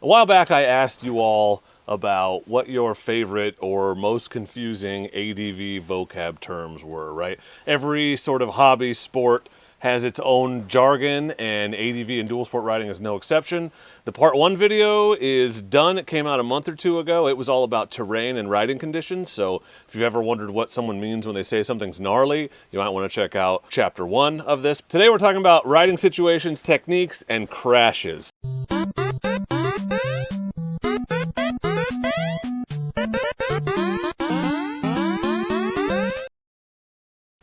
A while back I asked you all about what your favorite or most confusing ADV vocab terms were, right? Every sort of hobby sport has its own jargon, and ADV and dual sport riding is no exception. The part 1 video is done. It came out a month or 2 ago. It was all about terrain and riding conditions, so if you've ever wondered what someone means when they say something's gnarly, you might want to check out chapter 1 of this. Today we're talking about riding situations, techniques, and crashes.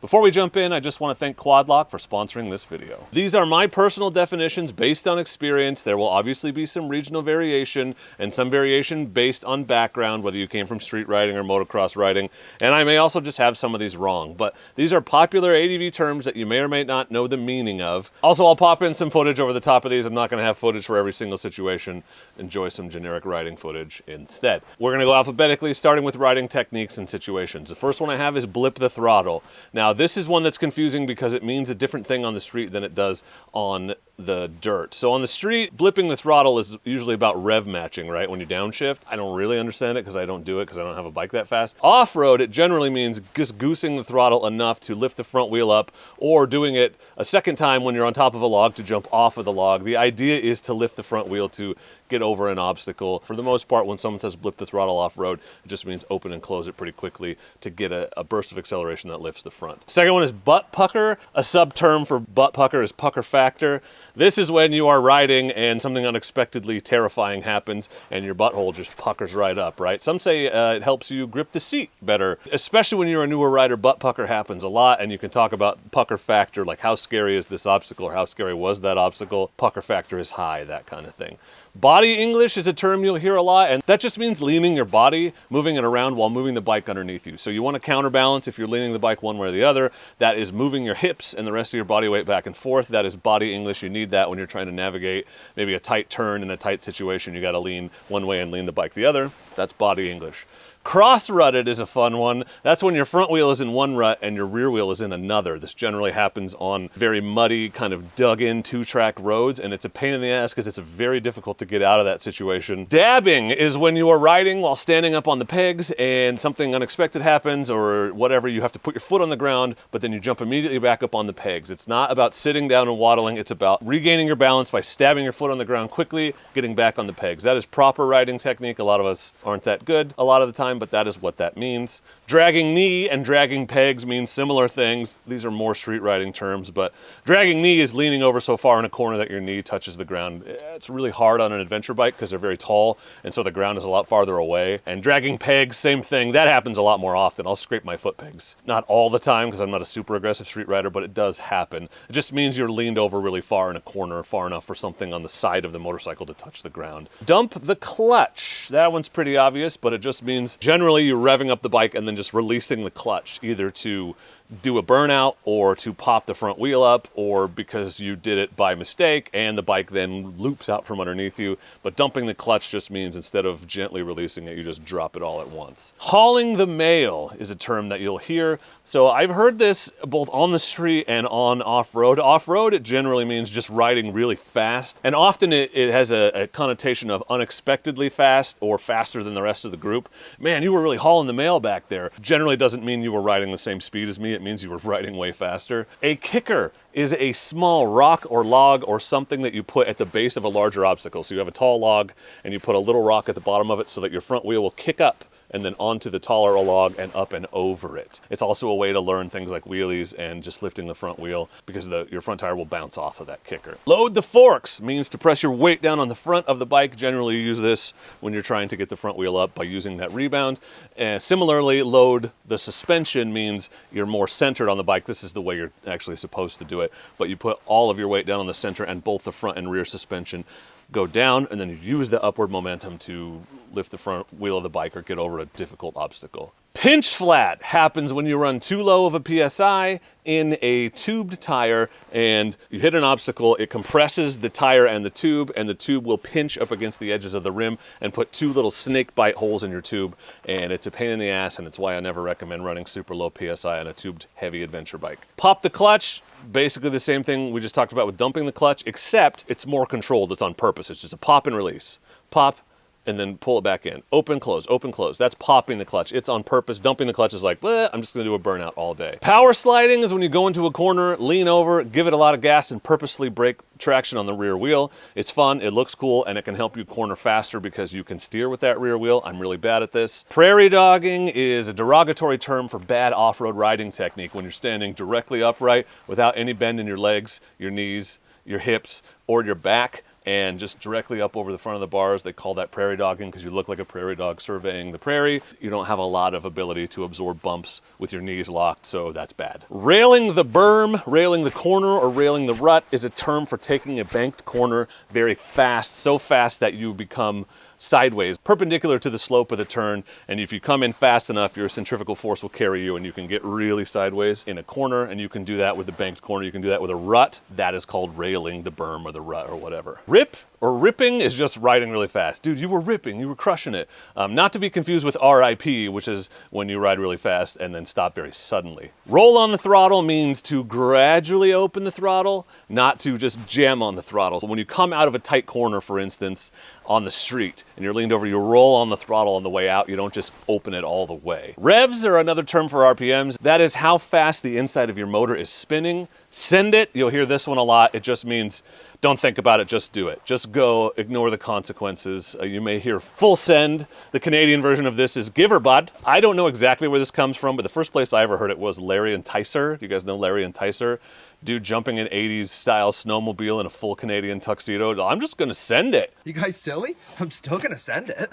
Before we jump in, I just want to thank Quadlock for sponsoring this video. These are my personal definitions based on experience. There will obviously be some regional variation and some variation based on background, whether you came from street riding or motocross riding, and I may also just have some of these wrong, but these are popular ADV terms that you may or may not know the meaning of. Also, I'll pop in some footage over the top of these. I'm not going to have footage for every single situation. Enjoy some generic riding footage instead. We're going to go alphabetically, starting with riding techniques and situations. The first one I have is blip the throttle. Now, this is one that's confusing because it means a different thing on the street than it does on the dirt. So on the street, blipping the throttle is usually about rev matching, right? When you downshift. I don't really understand it because I don't do it because I don't have a bike that fast. Off-road, it generally means just goosing the throttle enough to lift the front wheel up, or doing it a second time when you're on top of a log to jump off of the log. The idea is to lift the front wheel to get over an obstacle. For the most part, when someone says blip the throttle off-road, it just means open and close it pretty quickly to get a burst of acceleration that lifts the front. Second one is butt pucker. A sub-term for butt pucker is pucker factor. This is when you are riding and something unexpectedly terrifying happens and your butthole just puckers right up, right? Some say it helps you grip the seat better. Especially when you're a newer rider, butt pucker happens a lot, and you can talk about pucker factor, like how scary is this obstacle or how scary was that obstacle. Pucker factor is high, that kind of thing. Body English is a term you'll hear a lot, and that just means leaning your body, moving it around while moving the bike underneath you. So you want to counterbalance if you're leaning the bike one way or the other. That is moving your hips and the rest of your body weight back and forth. That is body English. You need that when you're trying to navigate maybe a tight turn in a tight situation. You got to lean one way and lean the bike the other. That's body English. Cross-rutted is a fun one. That's when your front wheel is in one rut and your rear wheel is in another. This generally happens on very muddy, kind of dug-in 2-track roads, and it's a pain in the ass because it's very difficult to get out of that situation. Dabbing is when you are riding while standing up on the pegs and something unexpected happens or whatever. You have to put your foot on the ground, but then you jump immediately back up on the pegs. It's not about sitting down and waddling. It's about regaining your balance by stabbing your foot on the ground quickly, getting back on the pegs. That is proper riding technique. A lot of us aren't that good a lot of the time, but that is what that means. Dragging knee and dragging pegs mean similar things. These are more street riding terms, but dragging knee is leaning over so far in a corner that your knee touches the ground. It's really hard on an adventure bike because they're very tall, and so the ground is a lot farther away. And dragging pegs, same thing. That happens a lot more often. I'll scrape my foot pegs. Not all the time because I'm not a super aggressive street rider, but it does happen. It just means you're leaned over really far in a corner, far enough for something on the side of the motorcycle to touch the ground. Dump the clutch. That one's pretty obvious, but it just means generally you're revving up the bike and then just releasing the clutch, either to do a burnout or to pop the front wheel up, or because you did it by mistake and the bike then loops out from underneath you. But dumping the clutch just means instead of gently releasing it, you just drop it all at once. Hauling the mail is a term that you'll hear. So I've heard this both on the street and on off-road. Off-road, it generally means just riding really fast, and often it has a connotation of unexpectedly fast or faster than the rest of the group. Man, you were really hauling the mail back there. Generally doesn't mean you were riding the same speed as me. It means you were riding way faster. A kicker is a small rock or log or something that you put at the base of a larger obstacle. So you have a tall log and you put a little rock at the bottom of it so that your front wheel will kick up and then onto the taller log and up and over it. It's also a way to learn things like wheelies and just lifting the front wheel because your front tire will bounce off of that kicker. Load the forks means to press your weight down on the front of the bike. Generally you use this when you're trying to get the front wheel up by using that rebound. And similarly, load the suspension means you're more centered on the bike. This is the way you're actually supposed to do it, but you put all of your weight down on the center and both the front and rear suspension go down, and then you use the upward momentum to lift the front wheel of the bike or get over a difficult obstacle. Pinch flat happens when you run too low of a PSI in a tubed tire and you hit an obstacle. It compresses the tire and the tube will pinch up against the edges of the rim and put 2 little snake bite holes in your tube, and it's a pain in the ass, and it's why I never recommend running super low PSI on a tubed heavy adventure bike. Pop the clutch. Basically the same thing we just talked about with dumping the clutch, except it's more controlled. It's on purpose. It's just a pop and release. pop, and then pull it back in. Open, close, open, close. That's popping the clutch. It's on purpose. Dumping the clutch is like, bleh, I'm just gonna do a burnout all day. Power sliding is when you go into a corner, lean over, give it a lot of gas, and purposely break traction on the rear wheel. It's fun, it looks cool, and it can help you corner faster because you can steer with that rear wheel. I'm really bad at this. Prairie dogging is a derogatory term for bad off-road riding technique when you're standing directly upright without any bend in your legs, your knees, your hips, or your back, and just directly up over the front of the bars. They call that prairie dogging because you look like a prairie dog surveying the prairie. You don't have a lot of ability to absorb bumps with your knees locked, so that's bad. Railing the berm, railing the corner, or railing the rut is a term for taking a banked corner very fast, so fast that you become sideways, perpendicular to the slope of the turn, and if you come in fast enough, your centrifugal force will carry you and you can get really sideways in a corner, and you can do that with the banked corner. You can do that with a rut. That is called railing the berm or the rut or whatever. Rip or ripping is just riding really fast. Dude, you were ripping, you were crushing it. Not to be confused with RIP, which is when you ride really fast and then stop very suddenly. Roll on the throttle means to gradually open the throttle, not to just jam on the throttle. So when you come out of a tight corner, for instance, on the street, and you're leaned over, you roll on the throttle on the way out. You don't just open it all the way. Revs are another term for RPMs. That is how fast the inside of your motor is spinning. Send it, you'll hear this one a lot. It just means don't think about it, just do it. Just go, ignore the consequences. You may hear full send. The Canadian version of this is give or bud. I don't know exactly where this comes from, but the first place I ever heard it was Larry and Tyser. You guys know Larry and Tyser? Dude jumping an 80s style snowmobile in a full Canadian tuxedo. I'm just gonna send it. You guys silly? I'm still gonna send it.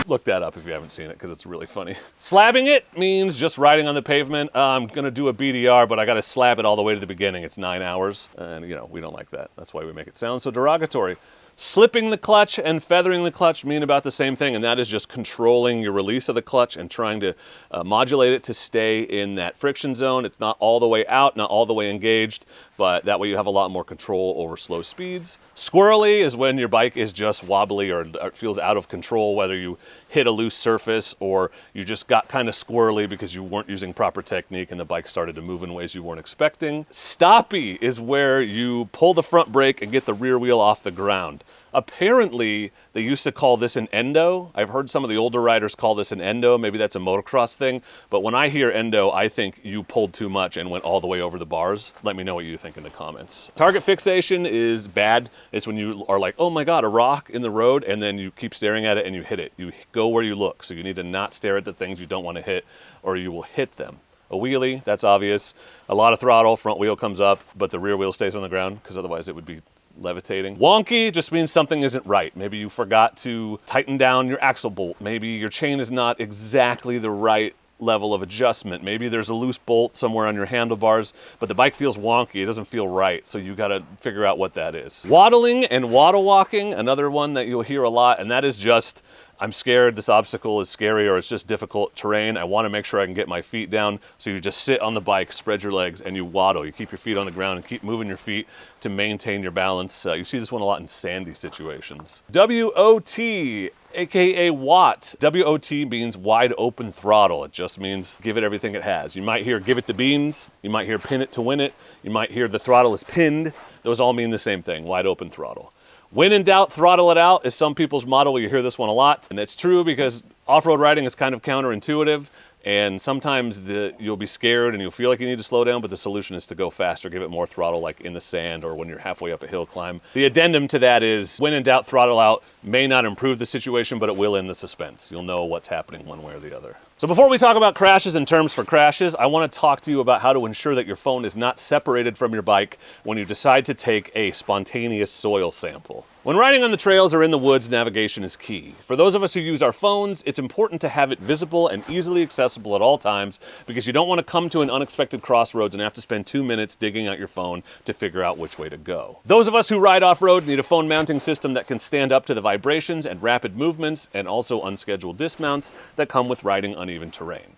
Look that up if you haven't seen it because it's really funny. Slabbing it means just riding on the pavement. I'm gonna do a BDR, but I gotta slab it all the way to the beginning. It's 9 hours, and you know, we don't like that. That's why we make it sound so derogatory. Slipping the clutch and feathering the clutch mean about the same thing, and that is just controlling your release of the clutch and trying to modulate it to stay in that friction zone. It's not all the way out, not all the way engaged, but that way you have a lot more control over slow speeds. Squirrely is when your bike is just wobbly or it feels out of control, whether you hit a loose surface or you just got kind of squirrely because you weren't using proper technique and the bike started to move in ways you weren't expecting. Stoppy is where you pull the front brake and get the rear wheel off the ground. Apparently, they used to call this an endo. I've heard some of the older riders call this an endo. Maybe that's a motocross thing. But when I hear endo, I think you pulled too much and went all the way over the bars. Let me know what you think in the comments. Target fixation is bad. It's when you are like, oh my God, a rock in the road, and then you keep staring at it and you hit it. You go where you look. So you need to not stare at the things you don't want to hit or you will hit them. A wheelie, that's obvious. A lot of throttle, front wheel comes up, but the rear wheel stays on the ground because otherwise it would be levitating. Wonky just means something isn't right. Maybe you forgot to tighten down your axle bolt. Maybe your chain is not exactly the right level of adjustment. Maybe there's a loose bolt somewhere on your handlebars, but the bike feels wonky. It doesn't feel right. So you got to figure out what that is. Waddling and waddle walking, another one that you'll hear a lot, and that is just I'm scared, this obstacle is scary, or it's just difficult terrain. I want to make sure I can get my feet down. So you just sit on the bike, spread your legs, and you waddle. You keep your feet on the ground and keep moving your feet to maintain your balance. You see this one a lot in sandy situations. WOT, aka WOT. WOT means wide open throttle. It just means give it everything it has. You might hear give it the beans. You might hear pin it to win it. You might hear the throttle is pinned. Those all mean the same thing, wide open throttle. When in doubt, throttle it out is some people's motto. You hear this one a lot, and it's true because off-road riding is kind of counterintuitive, and sometimes you'll be scared and you'll feel like you need to slow down, but the solution is to go faster, give it more throttle like in the sand or when you're halfway up a hill climb. The addendum to that is when in doubt, throttle out may not improve the situation, but it will end the suspense. You'll know what's happening one way or the other. So before we talk about crashes and terms for crashes, I want to talk to you about how to ensure that your phone is not separated from your bike when you decide to take a spontaneous soil sample. When riding on the trails or in the woods, navigation is key. For those of us who use our phones, it's important to have it visible and easily accessible at all times because you don't want to come to an unexpected crossroads and have to spend 2 minutes digging out your phone to figure out which way to go. Those of us who ride off-road need a phone mounting system that can stand up to the vibrations and rapid movements and also unscheduled dismounts that come with riding uneven terrain.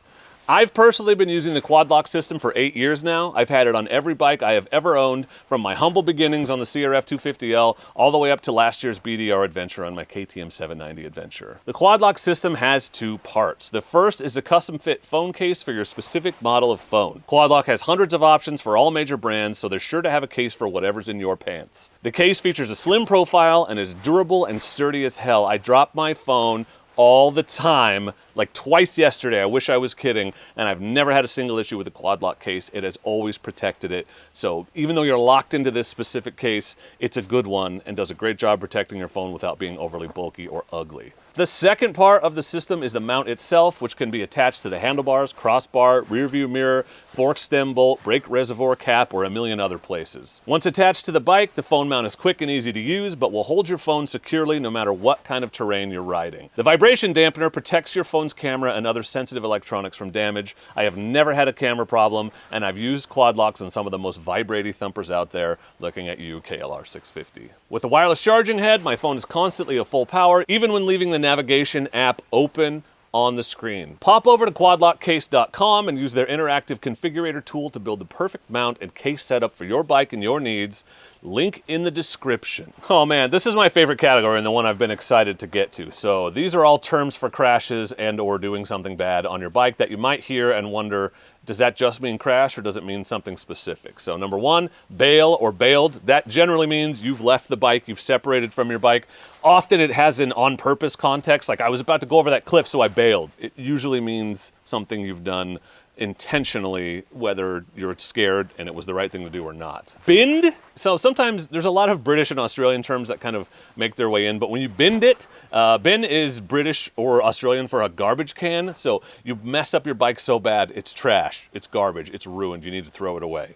I've personally been using the quad lock system for 8 years now. I've had it on every bike I have ever owned, from my humble beginnings on the CRF 250L all the way up to last year's BDR adventure on my KTM 790 adventure. The quad lock system has two parts. The first is a custom fit phone case for your specific model of phone. Quad lock has hundreds of options for all major brands, so they're sure to have a case for whatever's in your pants. The case features a slim profile and is durable and sturdy as hell. I drop my phone all the time, like twice yesterday. I wish I was kidding, and I've never had a single issue with the quad lock case. It has always protected it. So even though you're locked into this specific case, it's a good one and does a great job protecting your phone without being overly bulky or ugly. The second part of the system is the mount itself, which can be attached to the handlebars, crossbar, rear view mirror, fork stem bolt, brake reservoir cap, or a million other places. Once attached to the bike, the phone mount is quick and easy to use, but will hold your phone securely no matter what kind of terrain you're riding. The vibration dampener protects your phone's camera and other sensitive electronics from damage. I have never had a camera problem, and I've used quad locks on some of the most vibrating thumpers out there. Looking at you, KLR 650. With a wireless charging head, my phone is constantly at full power, even when leaving the navigation app open on the screen. Pop over to quadlockcase.com and use their interactive configurator tool to build the perfect mount and case setup for your bike and your needs. Link in the description. Oh man, this is my favorite category and the one I've been excited to get to. So these are all terms for crashes and or doing something bad on your bike that you might hear and wonder, does that just mean crash or does it mean something specific? So number one, bail or bailed. That generally means you've left the bike, you've separated from your bike. Often it has an on-purpose context, like I was about to go over that cliff, so I bailed. It usually means something you've done intentionally, whether you're scared and it was the right thing to do or not. Binned? So sometimes there's a lot of British and Australian terms that kind of make their way in, but when you binned it, bin is British or Australian for a garbage can. So you messed up your bike so bad, it's trash, it's garbage, it's ruined, you need to throw it away.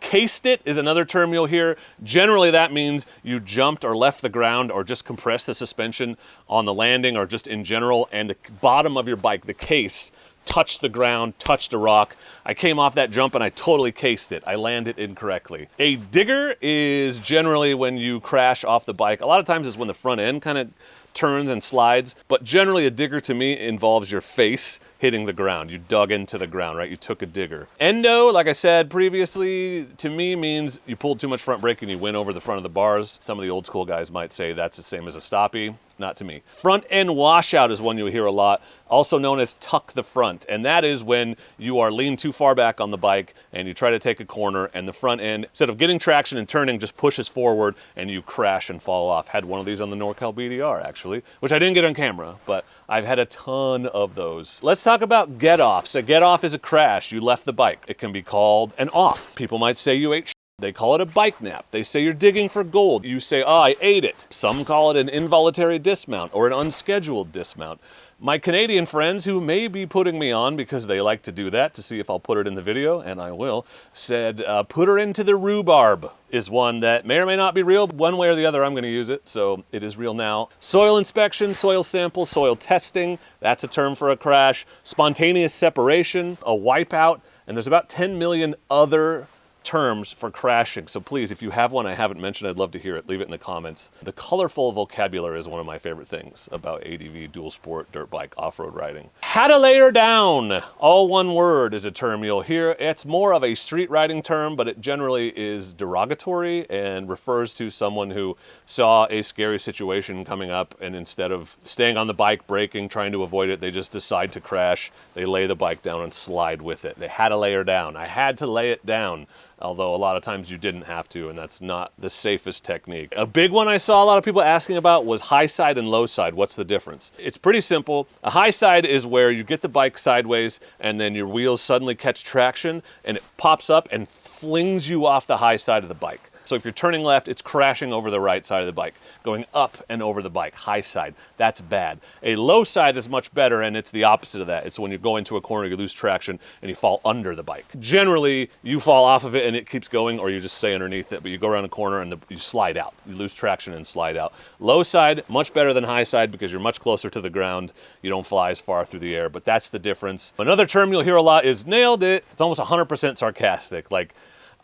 Cased it is another term you'll hear. Generally that means you jumped or left the ground or just compressed the suspension on the landing or just in general, and the bottom of your bike, the case, touched the ground, touched a rock. I came off that jump and I totally cased it. I landed incorrectly. A digger is generally when you crash off the bike. A lot of times it's when the front end kind of turns and slides, but generally a digger to me involves your face hitting the ground. You dug into the ground, right? You took a digger. Endo, like I said previously, to me means you pulled too much front brake and you went over the front of the bars. Some of the old school guys might say that's the same as a stoppie. Not to me. Front end washout is one you'll hear a lot, also known as tuck the front. And that is when you are leaned too far back on the bike and you try to take a corner and the front end, instead of getting traction and turning, just pushes forward and you crash and fall off. Had one of these on the NorCal BDR actually, which I didn't get on camera, but I've had a ton of those. Let's talk about get offs. A get off is a crash. You left the bike. It can be called an off. People might say you ate. They call it a bike nap. They say you're digging for gold. You say, oh, I ate it. Some call it an involuntary dismount or an unscheduled dismount. My Canadian friends, who may be putting me on because they like to do that to see if I'll put it in the video, and I will, said, put her into the rhubarb is one that may or may not be real. One way or the other, I'm going to use it, so it is real now. Soil inspection, soil sample, soil testing, that's a term for a crash. Spontaneous separation, a wipeout, and there's about 10 million other terms for crashing. So please, if you have one I haven't mentioned, I'd love to hear it. Leave it in the comments. The colorful vocabulary is one of my favorite things about ADV, dual sport, dirt bike, off-road riding. How to lay her down. All one word is a term you'll hear. It's more of a street riding term, but it generally is derogatory and refers to someone who saw a scary situation coming up and instead of staying on the bike, braking, trying to avoid it, they just decide to crash. They lay the bike down and slide with it. They had to lay her down. I had to lay it down. Although a lot of times you didn't have to, and that's not the safest technique. A big one I saw a lot of people asking about was high side and low side. What's the difference? It's pretty simple. A high side is where you get the bike sideways and then your wheels suddenly catch traction and it pops up and flings you off the high side of the bike. So if you're turning left, it's crashing over the right side of the bike, going up and over the bike, high side. That's bad. A low side is much better, and it's the opposite of that. It's when you go into a corner, you lose traction, and you fall under the bike. Generally, you fall off of it and it keeps going, or you just stay underneath it, but you go around a corner and you slide out. You lose traction and slide out. Low side, much better than high side because you're much closer to the ground. You don't fly as far through the air, but that's the difference. Another term you'll hear a lot is nailed it. It's almost 100% sarcastic. Like,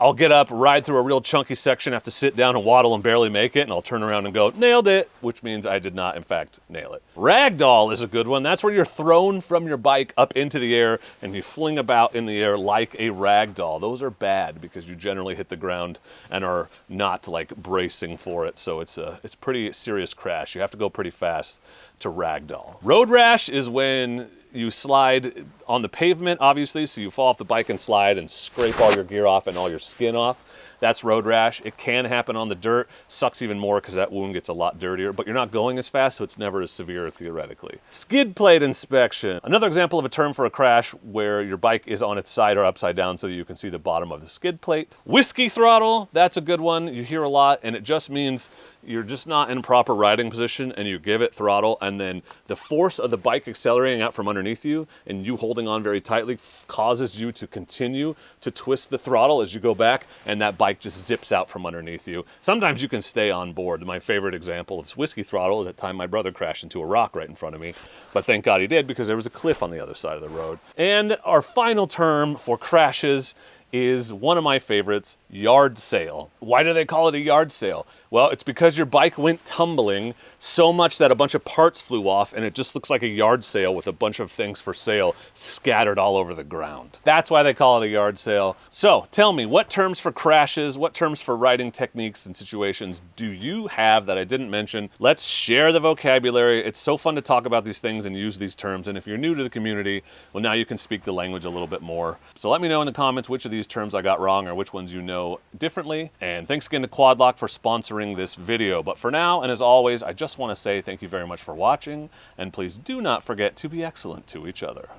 I'll get up, ride through a real chunky section, have to sit down and waddle and barely make it, and I'll turn around and go, nailed it, which means I did not, in fact, nail it. Ragdoll is a good one. That's where you're thrown from your bike up into the air and you fling about in the air like a ragdoll. Those are bad because you generally hit the ground and are not like bracing for it, so it's pretty serious crash. You have to go pretty fast to ragdoll. Road rash is when you slide on the pavement, obviously, so you fall off the bike and slide and scrape all your gear off and all your skin off. That's road rash. It can happen on the dirt. Sucks even more because that wound gets a lot dirtier, but you're not going as fast, so it's never as severe theoretically. Skid plate inspection. Another example of a term for a crash where your bike is on its side or upside down so you can see the bottom of the skid plate. Whiskey throttle, that's a good one. You hear a lot, and it just means you're just not in proper riding position and you give it throttle, and then the force of the bike accelerating out from underneath you and you holding on very tightly causes you to continue to twist the throttle as you go back, and that bike just zips out from underneath you. Sometimes you can stay on board. My favorite example of whiskey throttle is that time my brother crashed into a rock right in front of me, but thank God he did because there was a cliff on the other side of the road. And our final term for crashes is one of my favorites, yard sale. Why do they call it a yard sale? Well, it's because your bike went tumbling so much that a bunch of parts flew off and it just looks like a yard sale with a bunch of things for sale scattered all over the ground. That's why they call it a yard sale. So tell me, what terms for crashes, what terms for riding techniques and situations do you have that I didn't mention? Let's share the vocabulary. It's so fun to talk about these things and use these terms. And if you're new to the community, well, now you can speak the language a little bit more. So let me know in the comments which of these terms I got wrong or which ones you know differently. And thanks again to Quadlock for sponsoring this video. But for now, and as always, I just want to say thank you very much for watching, and please do not forget to be excellent to each other.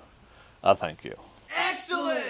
Thank you. Excellent!